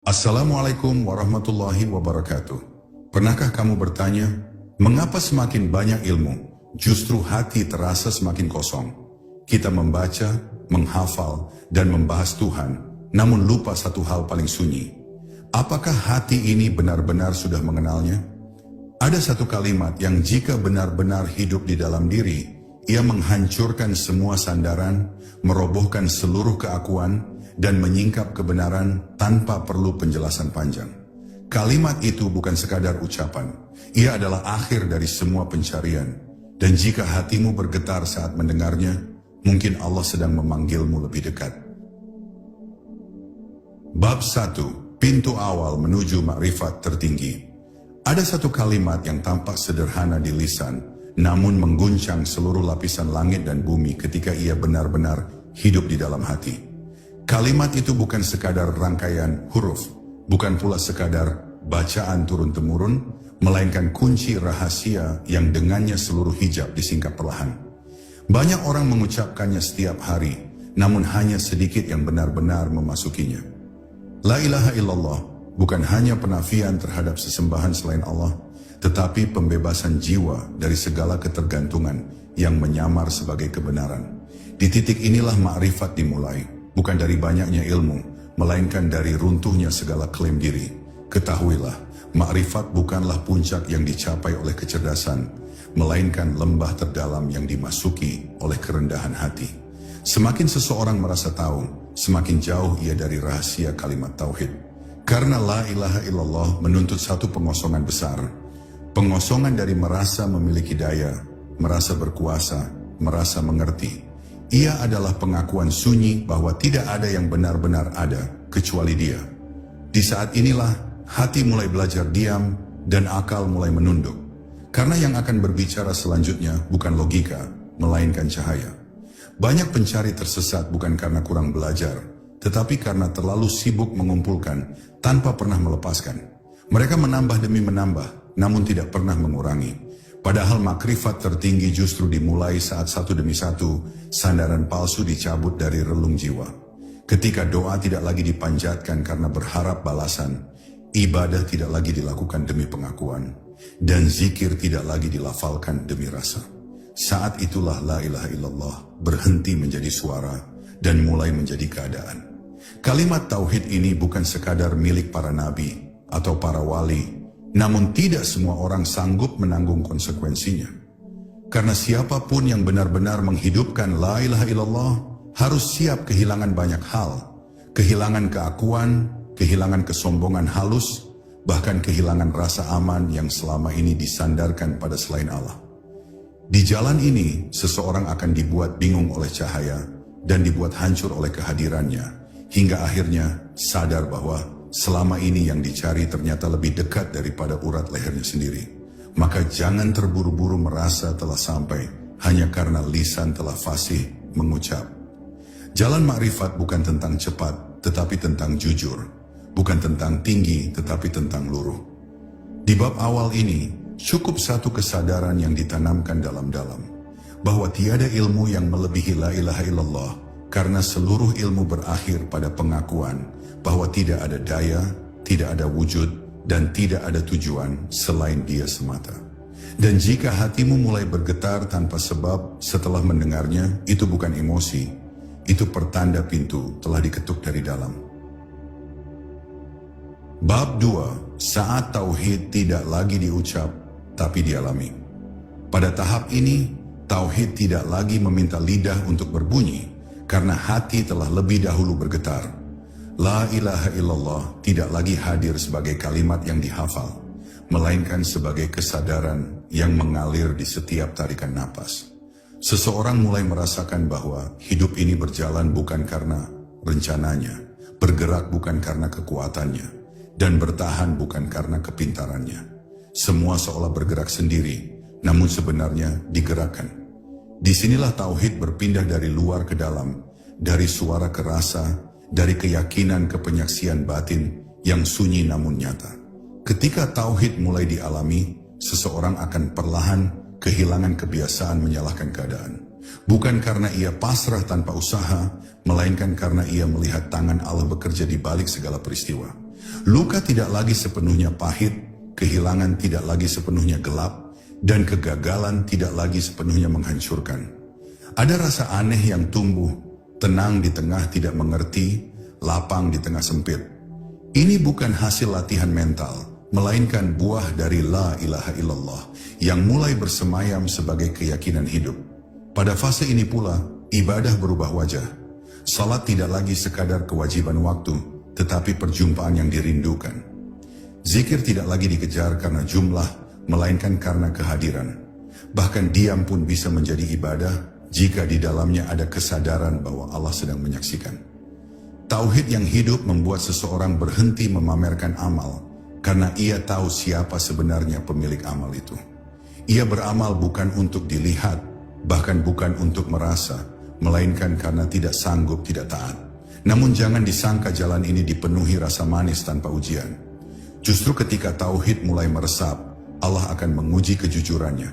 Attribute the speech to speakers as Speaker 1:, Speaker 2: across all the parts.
Speaker 1: Assalamualaikum warahmatullahi wabarakatuh. Pernahkah kamu bertanya, mengapa semakin banyak ilmu, justru hati terasa semakin kosong? Kita membaca, menghafal, dan membahas Tuhan, namun lupa satu hal paling sunyi. Apakah hati ini benar-benar sudah mengenalnya? Ada satu kalimat yang jika benar-benar hidup di dalam diri, ia menghancurkan semua sandaran, merobohkan seluruh keakuan, dan menyingkap kebenaran tanpa perlu penjelasan panjang. Kalimat itu bukan sekadar ucapan, ia adalah akhir dari semua pencarian. Dan jika hatimu bergetar saat mendengarnya, mungkin Allah sedang memanggilmu lebih dekat. Bab 1. Pintu awal menuju makrifat tertinggi. Ada satu kalimat yang tampak sederhana di lisan, namun mengguncang seluruh lapisan langit dan bumi ketika ia benar-benar hidup di dalam hati. Kalimat itu bukan sekadar rangkaian huruf, bukan pula sekadar bacaan turun-temurun, melainkan kunci rahasia yang dengannya seluruh hijab disingkap perlahan. Banyak orang mengucapkannya setiap hari, namun hanya sedikit yang benar-benar memasukinya. La ilaha illallah bukan hanya penafian terhadap sesembahan selain Allah, tetapi pembebasan jiwa dari segala ketergantungan yang menyamar sebagai kebenaran. Di titik inilah makrifat dimulai. Bukan dari banyaknya ilmu, melainkan dari runtuhnya segala klaim diri. Ketahuilah, makrifat bukanlah puncak yang dicapai oleh kecerdasan, melainkan lembah terdalam yang dimasuki oleh kerendahan hati. Semakin seseorang merasa tahu, semakin jauh ia dari rahasia kalimat tauhid. Karena la ilaha illallah menuntut satu pengosongan besar. Pengosongan dari merasa memiliki daya, merasa berkuasa, merasa mengerti. Ia adalah pengakuan sunyi bahwa tidak ada yang benar-benar ada kecuali Dia. Di saat inilah hati mulai belajar diam dan akal mulai menunduk. Karena yang akan berbicara selanjutnya bukan logika, melainkan cahaya. Banyak pencari tersesat bukan karena kurang belajar, tetapi karena terlalu sibuk mengumpulkan tanpa pernah melepaskan. Mereka menambah demi menambah, namun tidak pernah mengurangi. Padahal makrifat tertinggi justru dimulai saat satu demi satu sandaran palsu dicabut dari relung jiwa. Ketika doa tidak lagi dipanjatkan karena berharap balasan, ibadah tidak lagi dilakukan demi pengakuan, dan zikir tidak lagi dilafalkan demi rasa. Saat itulah la ilaha illallah berhenti menjadi suara dan mulai menjadi keadaan. Kalimat tauhid ini bukan sekadar milik para nabi atau para wali, namun tidak semua orang sanggup menanggung konsekuensinya. Karena siapapun yang benar-benar menghidupkan la ilaha illallah harus siap kehilangan banyak hal. Kehilangan keakuan, kehilangan kesombongan halus, bahkan kehilangan rasa aman yang selama ini disandarkan pada selain Allah. Di jalan ini, seseorang akan dibuat bingung oleh cahaya dan dibuat hancur oleh kehadirannya, hingga akhirnya sadar bahwa selama ini yang dicari ternyata lebih dekat daripada urat lehernya sendiri. Maka jangan terburu-buru merasa telah sampai hanya karena lisan telah fasih mengucap. Jalan makrifat bukan tentang cepat, tetapi tentang jujur. Bukan tentang tinggi, tetapi tentang luruh. Di bab awal ini, cukup satu kesadaran yang ditanamkan dalam-dalam. Bahwa tiada ilmu yang melebihi la ilaha illallah, karena seluruh ilmu berakhir pada pengakuan bahwa tidak ada daya, tidak ada wujud, dan tidak ada tujuan selain Dia semata. Dan jika hatimu mulai bergetar tanpa sebab setelah mendengarnya, itu bukan emosi, itu pertanda pintu telah diketuk dari dalam. Bab 2. Saat tauhid tidak lagi diucap, tapi dialami. Pada tahap ini, tauhid tidak lagi meminta lidah untuk berbunyi, karena hati telah lebih dahulu bergetar. La ilaha illallah tidak lagi hadir sebagai kalimat yang dihafal, melainkan sebagai kesadaran yang mengalir di setiap tarikan napas. Seseorang mulai merasakan bahwa hidup ini berjalan bukan karena rencananya, bergerak bukan karena kekuatannya, dan bertahan bukan karena kepintarannya. Semua seolah bergerak sendiri, namun sebenarnya digerakkan. Disinilah tauhid berpindah dari luar ke dalam, dari suara ke rasa, dari keyakinan ke penyaksian batin yang sunyi namun nyata. Ketika tauhid mulai dialami, seseorang akan perlahan kehilangan kebiasaan menyalahkan keadaan. Bukan karena ia pasrah tanpa usaha, melainkan karena ia melihat tangan Allah bekerja di balik segala peristiwa. Luka tidak lagi sepenuhnya pahit, kehilangan tidak lagi sepenuhnya gelap, dan kegagalan tidak lagi sepenuhnya menghancurkan. Ada rasa aneh yang tumbuh, tenang di tengah tidak mengerti, lapang di tengah sempit. Ini bukan hasil latihan mental, melainkan buah dari la ilaha illallah yang mulai bersemayam sebagai keyakinan hidup. Pada fase ini pula, ibadah berubah wajah. Salat tidak lagi sekadar kewajiban waktu, tetapi perjumpaan yang dirindukan. Zikir tidak lagi dikejar karena jumlah, melainkan karena kehadiran. Bahkan diam pun bisa menjadi ibadah jika di dalamnya ada kesadaran bahwa Allah sedang menyaksikan. Tauhid yang hidup membuat seseorang berhenti memamerkan amal, karena ia tahu siapa sebenarnya pemilik amal itu. Ia beramal bukan untuk dilihat, bahkan bukan untuk merasa, melainkan karena tidak sanggup tidak taat. Namun jangan disangka jalan ini dipenuhi rasa manis tanpa ujian. Justru ketika tauhid mulai meresap, Allah akan menguji kejujurannya.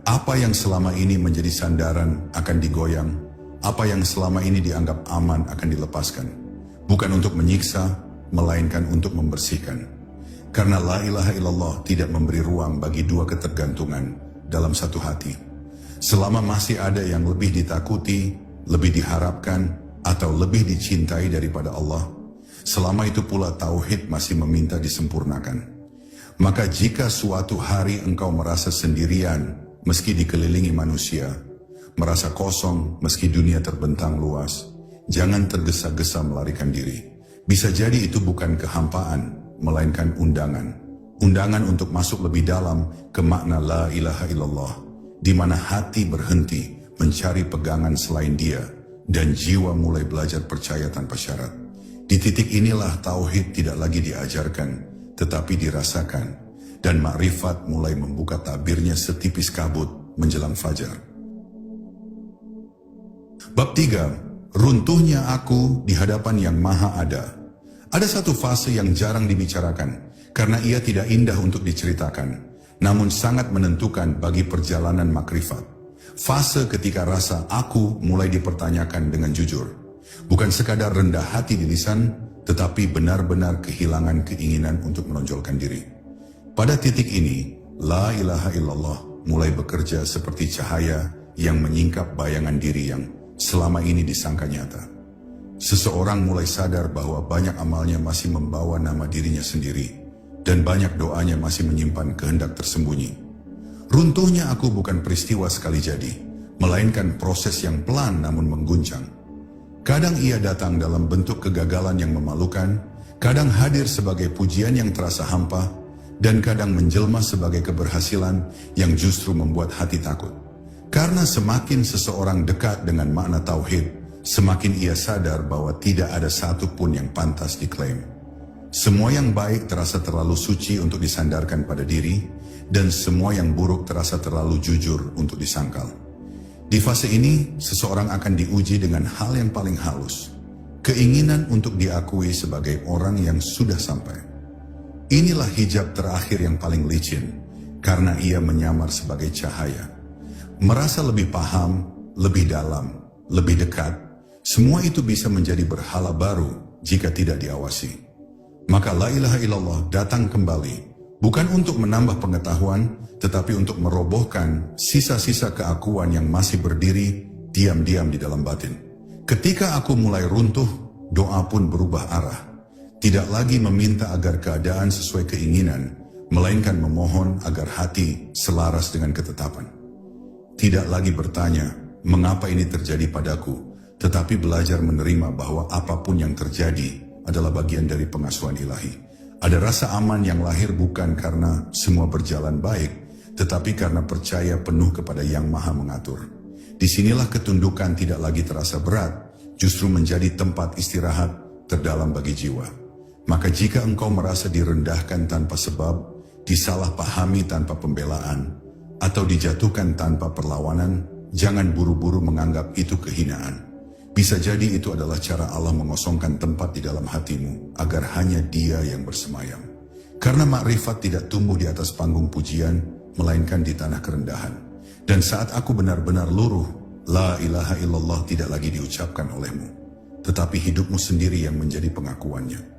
Speaker 1: Apa yang selama ini menjadi sandaran akan digoyang, apa yang selama ini dianggap aman akan dilepaskan. Bukan untuk menyiksa, melainkan untuk membersihkan. Karena la ilaha illallah tidak memberi ruang bagi dua ketergantungan dalam satu hati. Selama masih ada yang lebih ditakuti, lebih diharapkan, atau lebih dicintai daripada Allah, selama itu pula tauhid masih meminta disempurnakan. Maka jika suatu hari engkau merasa sendirian meski dikelilingi manusia, merasa kosong meski dunia terbentang luas, jangan tergesa-gesa melarikan diri. Bisa jadi itu bukan kehampaan, melainkan undangan. Undangan untuk masuk lebih dalam ke makna la ilaha illallah, di mana hati berhenti mencari pegangan selain Dia, dan jiwa mulai belajar percaya tanpa syarat. Di titik inilah tauhid tidak lagi diajarkan, tetapi dirasakan, dan makrifat mulai membuka tabirnya setipis kabut menjelang fajar. Bab 3. Runtuhnya aku di hadapan yang maha ada. Ada satu fase yang jarang dibicarakan, karena ia tidak indah untuk diceritakan, namun sangat menentukan bagi perjalanan makrifat. Fase ketika rasa aku mulai dipertanyakan dengan jujur. Bukan sekadar rendah hati di lisan, tetapi benar-benar kehilangan keinginan untuk menonjolkan diri. Pada titik ini, la ilaha illallah mulai bekerja seperti cahaya yang menyingkap bayangan diri yang selama ini disangka nyata. Seseorang mulai sadar bahwa banyak amalnya masih membawa nama dirinya sendiri, dan banyak doanya masih menyimpan kehendak tersembunyi. Runtuhnya aku bukan peristiwa sekali jadi, melainkan proses yang pelan namun mengguncang. Kadang ia datang dalam bentuk kegagalan yang memalukan, kadang hadir sebagai pujian yang terasa hampa, dan kadang menjelma sebagai keberhasilan yang justru membuat hati takut. Karena semakin seseorang dekat dengan makna tauhid, semakin ia sadar bahwa tidak ada satupun yang pantas diklaim. Semua yang baik terasa terlalu suci untuk disandarkan pada diri, dan semua yang buruk terasa terlalu jujur untuk disangkal. Di fase ini, seseorang akan diuji dengan hal yang paling halus, keinginan untuk diakui sebagai orang yang sudah sampai. Inilah hijab terakhir yang paling licin, karena ia menyamar sebagai cahaya. Merasa lebih paham, lebih dalam, lebih dekat, semua itu bisa menjadi berhala baru jika tidak diawasi. Maka la ilaha illallah datang kembali, bukan untuk menambah pengetahuan, tetapi untuk merobohkan sisa-sisa keakuan yang masih berdiri diam-diam di dalam batin. Ketika aku mulai runtuh, doa pun berubah arah. Tidak lagi meminta agar keadaan sesuai keinginan, melainkan memohon agar hati selaras dengan ketetapan. Tidak lagi bertanya, mengapa ini terjadi padaku, tetapi belajar menerima bahwa apapun yang terjadi adalah bagian dari pengasuhan ilahi. Ada rasa aman yang lahir bukan karena semua berjalan baik, tetapi karena percaya penuh kepada Yang Maha Mengatur. Disinilah ketundukan tidak lagi terasa berat, justru menjadi tempat istirahat terdalam bagi jiwa. Maka jika engkau merasa direndahkan tanpa sebab, disalahpahami tanpa pembelaan, atau dijatuhkan tanpa perlawanan, jangan buru-buru menganggap itu kehinaan. Bisa jadi itu adalah cara Allah mengosongkan tempat di dalam hatimu, agar hanya Dia yang bersemayam. Karena makrifat tidak tumbuh di atas panggung pujian, melainkan di tanah kerendahan. Dan saat aku benar-benar luruh, La ilaha illallah tidak lagi diucapkan olehmu, tetapi hidupmu sendiri yang menjadi pengakuannya.